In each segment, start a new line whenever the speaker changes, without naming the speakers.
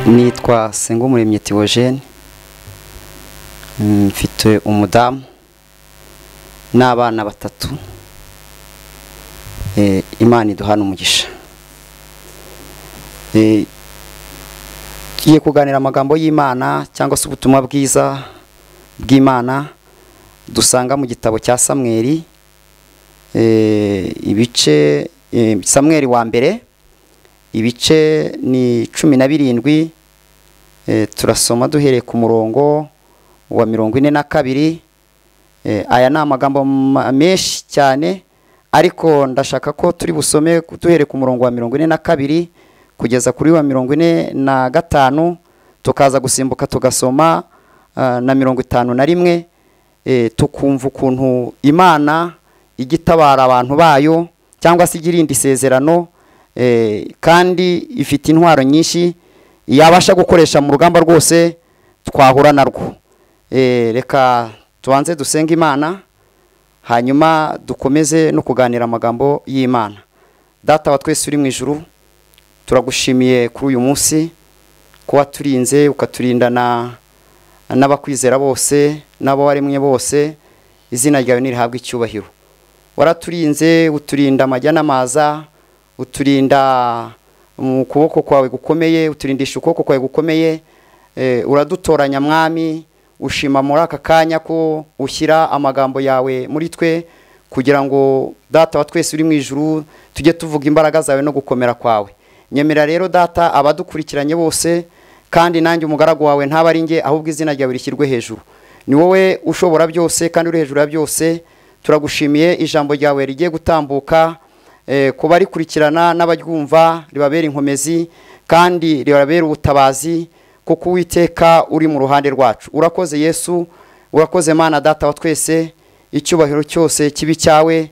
Nitwa Sengumuremyi Theogene, mfite umudamu n'abana batatu. Imana iduhana umugisha. Tugiye kuganira amagambo y'Imana cyangwa se ubutumwa bwiza bw'Imana dusanga mu gitabo cya Samweli, ibice Samweli wa mbere, ibice ni 17. Turasoma duhereye ku murongo wa 42. Aya ni amagambo menshi cyane, ariko ndashaka ko turi busome duhereye ku murongo wa 42 kugeza kuri wa 45, tukaza gusimbuka tugasoma na 51, tukumva ukuntu Imana igitabara abantu bayo cyangwa se igirinda isezerano, kandi ifite intwaro nyinshi yabasha gukoresha mu rugamba rwose twahura narwo. Reka tubanze dusenga Imana, hanyuma dukomeze no kuganira amagambo y'Imana. Data wa twese uri mu ijuru, turagushimiye kuri uyu munsi kuba turinze ukaturindana n'abakwizera bose n'abo waremye bose. Izina ryawe nirihabwe icyubahiro. Waraturinze uturinda amajya n'amaza, uturinda mu kuboko kwawe gukomeye, uturindisha ukuboko kwawe gukomeye. Uradutoranya mwami, ushima muri aka kanya ko ushyira amagambo yawe muri twe, kugira ngo Data wa twese uri mu ijuru tujye tuvuga imbaraga zawe no gukomera kwawe. Nyemera rero Data abadukurikiranye bose, kandi nanjye umugaragu wawe ntaba ari nge, ahubwo izina ryawe rishyirwe hejuru. Ni wowe ushobora byose kandi uri hejuru ya byose. Turagushimiye ijambo ryawe rigiye gutambuka, kuba rikurikirana n'abaryumva ribabera inkomezi kandi ribabera ubutabazi, kuko Uwiteka uri mu ruhande rwacu. Urakoze Yesu, urakoze Mana Data wa twese, icyubahiro cyose kibi cyawe.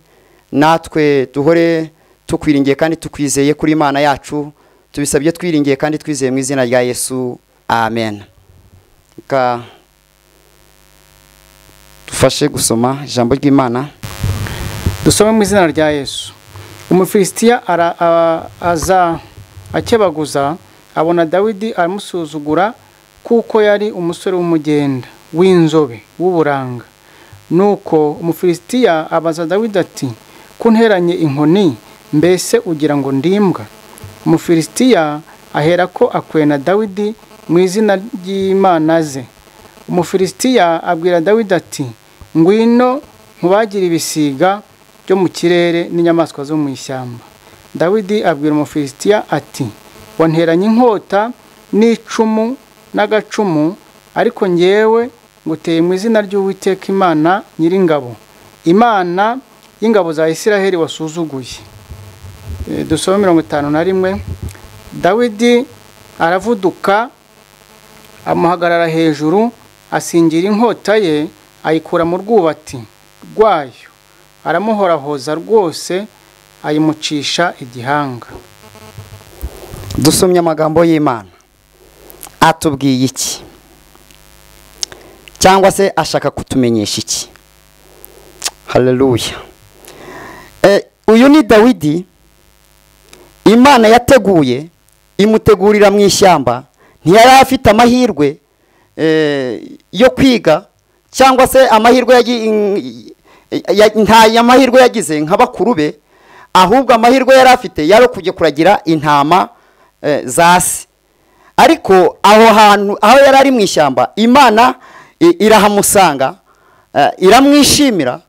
Natwe duhore tukwiringiye kandi tukwizeye kuri Imana yacu, tubisabye twiringiye kandi twizeye mu izina rya Yesu, amen. Dufashe gusoma ijambo ry'Imana.
Dusome mu izina rya Yesu. Umufilisitiya aza akebaguza, abona Dawidi aramusuzugura kuko yari umusore w'umugenda w'inzobe w'uburanga. Nuko Umufilisitiya abaza Dawidi ati, kunteranye inkoni, mbese ugira ngo ndimbwa? Umufilisitiya ahera ko akwena Dawidi mu izina ry'Imana ze. Umufilisitiya abwira Dawidi ati, ngwino nkubagira ibisiga byo mu kirere n'inyamaswa zo mu ishyamba. Dawidi abwira Umufilisitiya ati, wanteranye inkota n'icumu n'agacumu, ariko ngewe nguteye mu izina ry'Uwiteka Imana Nyiringabo, Imana y'ingabo za Isiraheli wasuzuguye. Dusome 51. Dawidi aravuduka amuhagarara hejuru, asingira inkota ye, ayikura mu rwubati rwayo, aramuhorahoza rwose, ayimucisha igihanga.
Dusomye amagambo y'Imana. Atubwiye iki? Cyangwa se ashaka kutumenyesha iki? Haleluya. Uyu ni Dawidi Imana yateguye, imutegurira mu ishyamba. Ntiyari afite amahirwe yo kwiga, cyangwa se amahirwe nta amahirwe yagize nk'abakuru be, ahubwo amahirwe yari afite yari kujya kuragira intama zasi. Ariko aho hantu aho yari ari mu ishyamba, Imana irahamusanga, iramwishimira,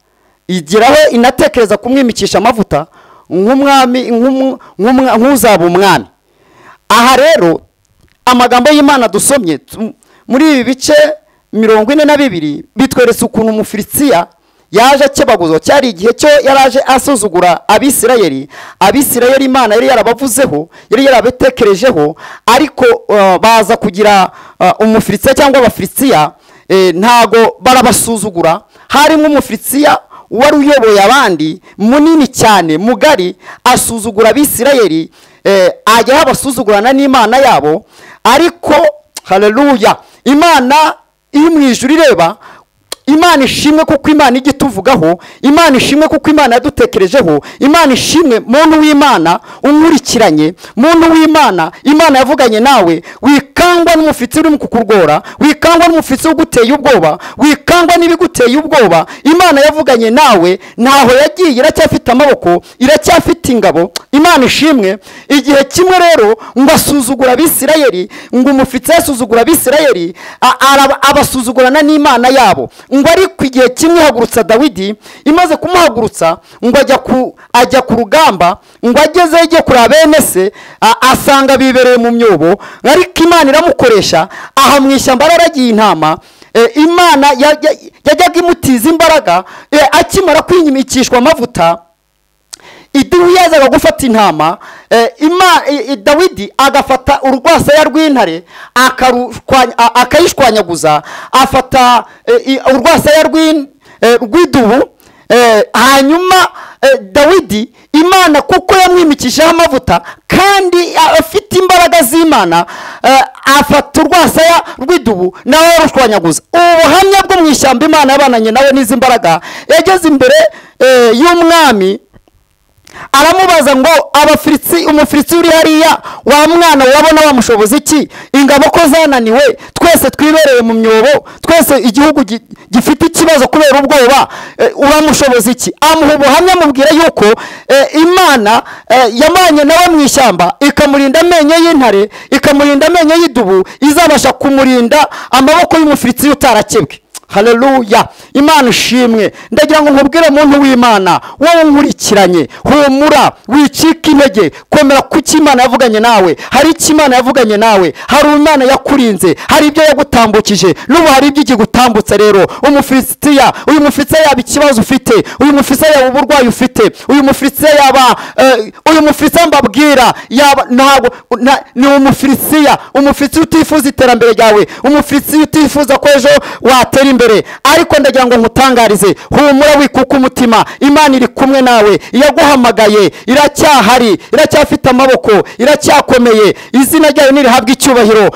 igiraho inatekereza kumwimikisha amavuta nk'umwami, nk'uzaba umwami. Aha rero amagambo y'Imana dusomye muri ibi bice 42 bitweretse ukuntu Umufilisitiya yaje akebaguzo. Cyari igihe cyo yaraje asuzugura Abisirayeli. Abisirayeli Imana yari yarabavuzeho, yari yarabetekerejeho, ariko baza kugira Umufilisitiya cyangwa Abafilisitiya, ntago barabasuzugura. Harimo Umufilisitiya wari uyoboye abandi, munini cyane, mugari, asuzugura Abisirayeli, ajya abasuzugurana n'Imana yabo. Ariko haleluya, Imana iri mu ijuru ireba, Imana ishimwe kuko Imana igituvugaho, Imana ishimwe kuko Imana yadutekerejeho, Imana ishimwe muntu w'Imana unkurikiranye, muntu w'Imana, Imana yavuganye nawe, wikanga wikangwa n'umufitsi uri mu kukurwora, wikangwa n'umufitsi uguteye ubwoba, wikangwa n'ibiguteye ubwoba. Imana yavuganye nawe, ntaho yagiye, iracyafite amaboko, iracyafite ingabo. Imana ishimwe. Igihe kimwe rero ngo asuzugura Abisirayeli, ngo umufitsi yasuzugura Abisirayeli, abasuzugurana n'Imana yabo. Ngo ariko igihe kimwe ihagurutsa Dawidi, imaze kumuhagurutsa ngo ajya ku rugamba, ngo ageze igiye kureba bene se, asanga bibereye mu myobo. Ariko Imana iramukoresha, aha mu ishyamba yaragiye intama. Imana yajyaga imutiza imbaraga. Akimara kwinyimikishwa amavuta, idubu yazaga gufata intama, Dawidi agafata urwasaya rw'intare akayishwanyaguza, afata urwasaya rw'idubu. Hanyuma Dawidi, Imana kuko yamwimikishaho amavuta kandi afite imbaraga z'Imana, afata urwasaya rw'idubu nawe yarushwanyaguza. Ubuhamya bwo mu ishyamba Imana yabananye nawe n'izi mbaraga. Yageze imbere y'umwami, aramubaza ngo umufitsi uri hariya, wa mwana wabona wamushoboza iki? Ingabo ko zananiwe, twese twibereye mu myobo, twese igihugu gifite ikibazo kubera ubwoba, uramushoboza iki? Amuha ubuhamya, amubwira yuko Imana yamanye nawe mu ishyamba, ikamurinda amenyo y'intare, ikamurinda amenyo y'idubu, izabasha kumurinda amaboko y'umufitsi utarakebwe. Haleluya. Imana ishimwe. Ndagira ngo nkubwire muntu w'Imana, wowe nkurikiranye, humura, wicika intege, komera kuki Imana yavuganye nawe. Hari iki Imana yavuganye nawe, hari Imana yakurinze, hari ibyo yagutambukije, n'ubu hari ibyo igutambutsa. Rero umufilistiya, uyu mufitsi yaba ikibazo ufite, uyu mufitsi yaba uburwayi ufite, uyu mufitsi yaba uyu mufitsi mbabwira yaba ntabwo ni umufilistiya, umufitsi utifuza iterambere ryawe, umufitsi utifuza ko ejo watera imbere. Ariko ndagira ngo nkutangarize, humura, wikuka umutima, Imana iri kumwe nawe, yaguhamagaye, iracyahari, iracyafite amaboko, iracyakomeye, izina ryayo nirihabwa icyubahiro.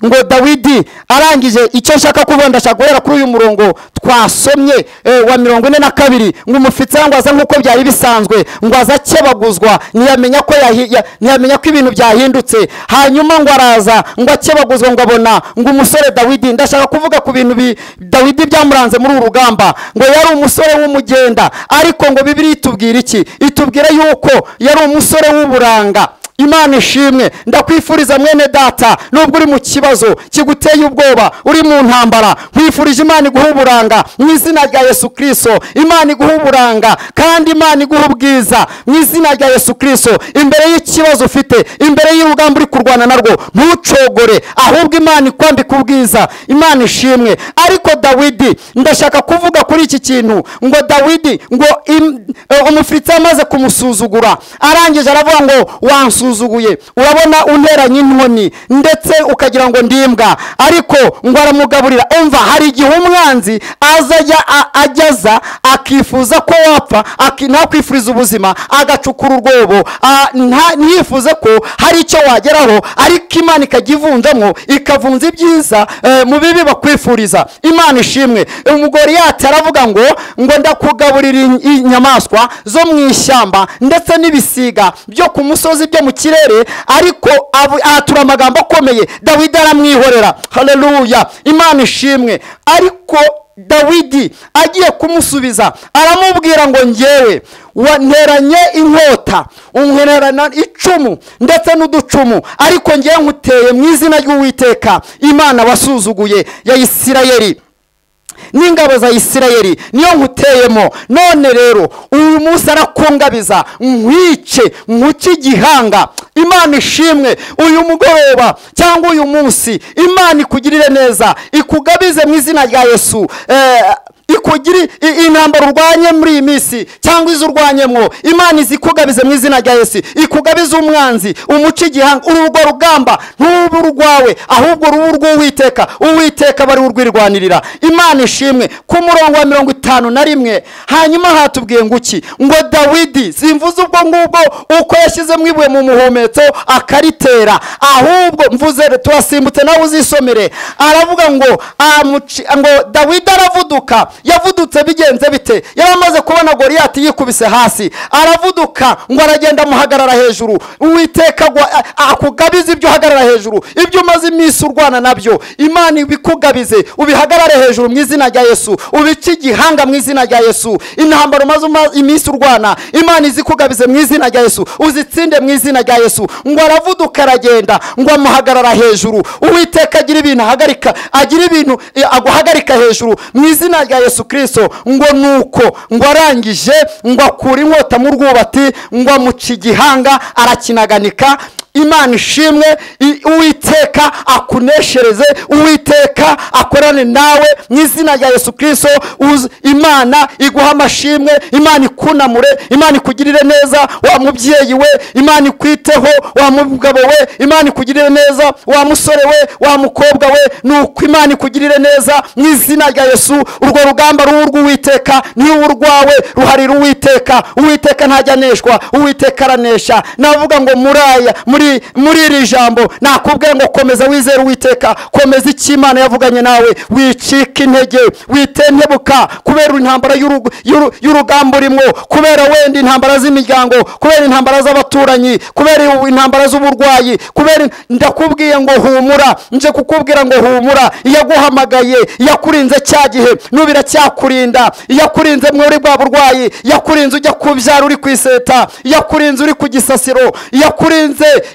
Ngo Dawidi arangije icyo nshaka kubona, ndashaka guhera kuri uyu murongo twasomye wa 42, ngo umufitsi ngo aza nk'uko byari bisanzwe, ngo aza akebaguzwa, ntiyamenya ko ibintu byahindutse. Hanyuma ngo araza, ngo akebaguzwa, ngo abona ngo umusore Dawidi. Ndashaka kuvuga ku bintu Dawidi byamuranze muri urugamba. Ngo yari umusore w'umugenda, ariko ngo Bibiliya itubwira iki? Itubwira yuko yari umusore w'uburanga. Imana ishimwe. Ndakwifuriza mwene data, nubwo uri mu kibazo kiguteye ubwoba, uri mu ntambara, nkwifurije Imana iguha uburanga mu izina rya Yesu Kristo. Imana iguha uburanga kandi Imana iguha ubwiza mu izina rya Yesu Kristo. Imbere y'ikibazo ufite, imbere y'urugamba uri kurwana narwo, ntucogore, ahubwo Imana ikwambika ubwiza. Imana ishimwe. Ariko Dawidi, ndashaka kuvuga kuri iki kintu, ngo Dawidi, ngo umufitsi amaze kumusuzugura, arangije aravuga ngo wansuzuguye, urabona unteranye inkoni ndetse ukagira ngo ndimbwa, ariko ngo aramugaburira. Umva, hari igihe umwanzi ajyaza akifuza ko wapfa, ntakwifuriza ubuzima, agacukura urwobo, ntiyifuze ko hari icyo wageraho, ariko Imana ikagivunjamo, ikavunza ibyiza mu bibi bakwifuriza. Imana ishimwe. Umugore yati aravuga ngo ndakugaburira inyamaswa zo mu ishyamba ndetse n'ibisiga byo ku musozi byo mu kirere, ariko atura amagambo akomeye. Dawidi aramwihorera. Haleluya. Imana ishimwe. Ariko Dawidi agiye kumusubiza, aramubwira ngo njyewe wanteranye inkota, unterana icumu ndetse n'uducumu, ariko njyewe nkuteye mu izina ry'Uwiteka, Imana wasuzuguye ya Isirayeli n'ingabo za Isirayeli, niyo nkuteyemo. None rero uyu munsi arakungabiza, nkwice, nkuce igihanga. Imana ishimwe. Uyu mugoroba cyangwa uyu munsi, Imana ikugirire neza, ikugabize mu izina rya Yesu. Ikugiri intambara urwanye muri iyi minsi cyangwa izo urwanyemwo, Imana izikugabize mu izina rya Yesu. Ikugabize umwanzi, umuce igihanga. Urwo rugamba ntubu urwawe, ahubwo rubu rw'Uwiteka. Uwiteka bari urwirwanirira. Imana ishimwe. Ku murongo wa 51, hanyuma hatubwiye ngo iki? Ngo Dawidi, simvuze ubwo ngubwo uko yashyize mwibuye mu muhometso akaritera, ahubwo mvuze turasimbutse nawe uzisomere. Aravuga ngo Dawidi aravuduka, yavudutse bigenze bite? yari amaze kubona Goliyati yikubise hasi, aravuduka ngo aragenda amuhagarara hejuru. Uwiteka akugabize ibyo uhagarara hejuru, ibyo umaze iminsi urwana nabyo, Imana ibikugabize ubihagarare hejuru mu izina rya Yesu. Ubice igihanga mu izina rya Yesu. Intambara umaze iminsi urwana, Imana izikugabize mu izina rya Yesu, uzitsinde mu izina rya Yesu. Ngo aravuduka aragenda ngo amuhagarara hejuru. Uwiteka agira ibintu ahagarika, agira ibintu aguhagarika hejuru mu izina rya Yesu Kristo. Ngo nuko ngo arangije ngo akura inkota mu rwubati, ngo amuca igihanga arakinaganika. Imana ishimwe, Uwiteka akuneshereze, Uwiteka akorane nawe mu izina rya Yesu Kristo. Imana iguha amashimwe, Imana ikunamure, Imana ikugirire neza wa mubyeyi we, Imana ikwiteho wa mugabo we, Imana ikugirire neza wa musore we, wa mukobwa we. Nuko Imana ikugirire neza mu izina rya Yesu. Urwo rugamba ruwurwa Uwiteka ni urwawe, ruharira Uwiteka. Uwiteka ntajya aneshwa, Uwiteka aranesha. Navuga ngo muri iri jambo nakubwiye ngo komeza wizere Uwiteka, komeza icyo Imana yavuganye nawe, wicika intege, witentebuka kubera intambara y'urugamba urimo, kubera wenda intambara z'imiryango, kubera intambara z'abaturanyi, kubera intambara z'uburwayi, kubera ndakubwiye ngo humura, nje kukubwira ngo humura. Yaguhamagaye, yakurinze cya gihe nubira cyakurinda, yakurinze muri bwa burwayi, yakurinze ujya kubyara uri kwiseta, yakurinze uri ku gisasiro,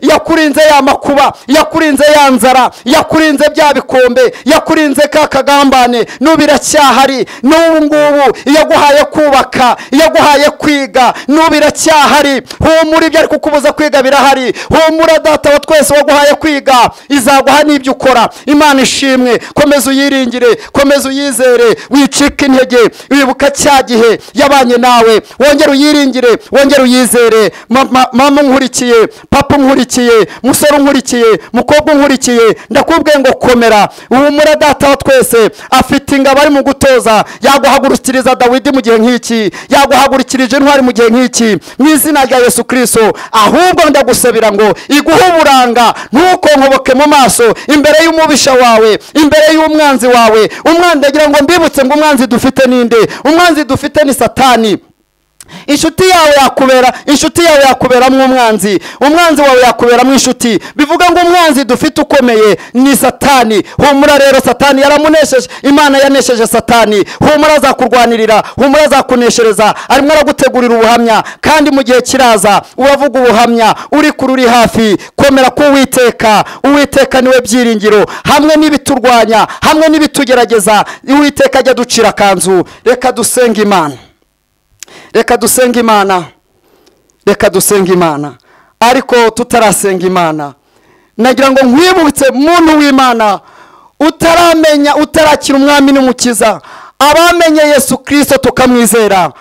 yakurinze ya makuba, yakurinze ya nzara, yakurinze bya bikombe, yakurinze ka kagambane. Nubira cyahari n'ubu ngubu, yaguhaye kubaka, yaguhaye kwiga, nubira cyahari. Humura, ibyo ari kukubuza kwiga birahari. Humura, data wa twese waguhaye kwiga izaguha n'ibyo ukora. Imana ishimwe, komeza uyiringire, komeza uyizere, wicika intege. Wibuka cya gihe yabanye nawe, wongere uyiringire, wongere uyizere. Mama nkurikiye, papa nkurikiye, musore nkurikiye, mukobwa nkurikiye, ndakubwiye ngo komera. Humura, data wa twese afite ingabo ari mu gutoza. Yaguhagurukiriza Dawidi mu gihe nk'iki, yaguhagurukirije intwari mu gihe nk'iki mu izina rya Yesu Kristo. Ahubwo ndagusabira ngo iguhe uburanga, ntukonkoboke mu maso imbere y'umubisha wawe, imbere y'umwanzi wawe. Umwanzi, ndagira ngo mbibutse ngo umwanzi dufite ninde? Umwanzi dufite ni Satani. Inshuti yawe yakuberamo umwanzi, umwanzi wawe yakuberamo inshuti. Bivuga ngo umwanzi dufite ukomeye ni Satani. Humura rero, Satani yaramunesheje, Imana yanesheje Satani. Humura, azakurwanirira, humura, azakuneshereza. Arimo aragutegurira ubuhamya, kandi mu gihe kiraza uravuga ubuhamya uri kuri uri hafi. Komera ku Uwiteka. Uwiteka niwe byiringiro, hamwe n'ibiturwanya, hamwe n'ibitugerageza, Uwiteka ajya ducira kanzu. Reka dusenge Imana, reka dusenge Imana, reka dusenge Imana. Ariko tutarasenga Imana, nagira ngo nkwibutse muntu w'Imana utaramenya, utarakira umwami n'umukiza. Abamenye Yesu Kristo tukamwizera,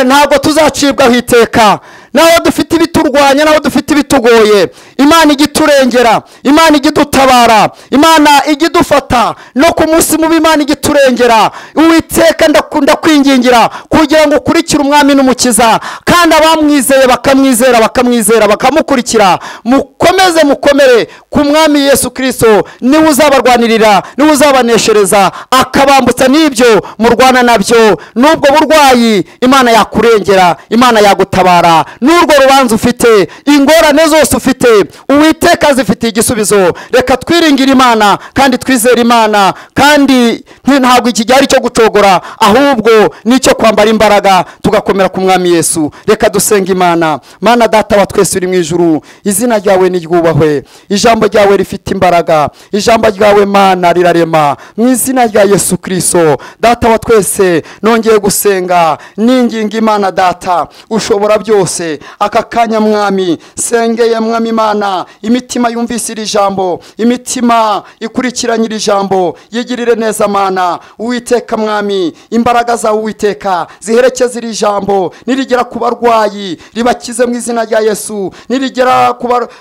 ntabwo tuzacibwaho iteka. Naho dufite ibiturwanya, naho dufite ibitugoye, Imana igiturengera, Imana igidutabara, Imana igidufata. No ku munsi mubi Imana igiturengera. Uwiteka ndakunda kwingingira kugira ngo ukurikire umwami n'umukiza, kandi abamwizeye bakamwizera bakamukurikira. Mukomere ku mwami Yesu Kristo. Niwe uzabarwanirira, niwe uzabaneshereza, akabambutsa n'ibyo murwana nabyo. N'ubwo burwayi Imana yakurengera, Imana yagutabara. N'urwo rubanza ufite, ingorane zose ufite, Uwiteka zifite igisubizo. Reka twiringire Imana kandi twizere Imana, kandi ntabwo iki gihe ari cyo gucogora, ahubwo nicyo kwambara imbaraga tugakomera ku mwami Yesu. Reka dusenga Imana. Mana data wa twese uri mu ijuru, izina ryawe niryubahwe, ijambo ryawe rifite imbaraga, ijambo ryawe Mana rirarema. Mu izina rya Yesu Kristo, data wa twese nongeye gusenga ninginga Imana data ushobora byose. Aka kanya mwami sengeye mwami Imana, imitima yumvise iri jambo, imitima ikurikiranye iri jambo, yigirire neza Mana. Uwiteka mwami, imbaraga za Uwiteka ziherekeza iri jambo, nirigera ku barwayi ribakize mu izina rya Yesu, nirigera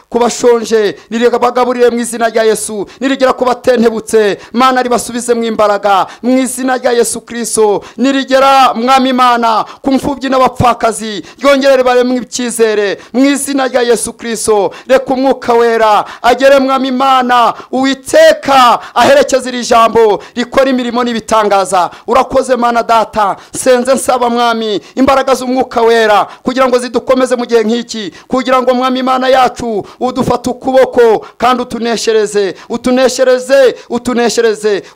ku bashonje niribagaburire mu izina rya Yesu, nirigera ku batentebutse Mana ribasubize mu imbaraga mu izina rya Yesu Kristo, nirigera mwami Imana ku mfubyi n'abapfakazi ryongerere baremwe icyizere mu izina rya Yesu Kristo. Reka umwuka wera agere mwami Imana Uwiteka aherekeza iri jambo rikora imirimo n'ibitangaza. Urakoze Mana Data, senze nsaba mwami imbaraga z'umwuka wera kugira ngo zidukomeze mu gihe nk'iki, kugira ngo mwami Imana yacu udufate ukuboko kandi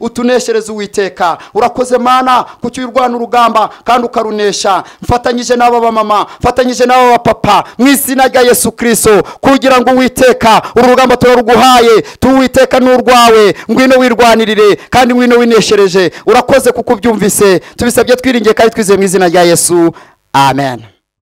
utuneshereze Uwiteka. Urakoze Mana kuki urwana urugamba kandi ukarunesha, mfatanyije n'aba bamama, mfatanyije n'aba bapapa mu izina rya Yesu Kristo, kugira ngo Uwiteka uru rugamba turaruguhaye, Uwiteka n'urwawe, ngwino wirwanirire kandi ngwino wineshereje. Urakoze kuko ubyumvise, tubisabye twiringiye kandi twizeye mu izina rya Yesu, amen.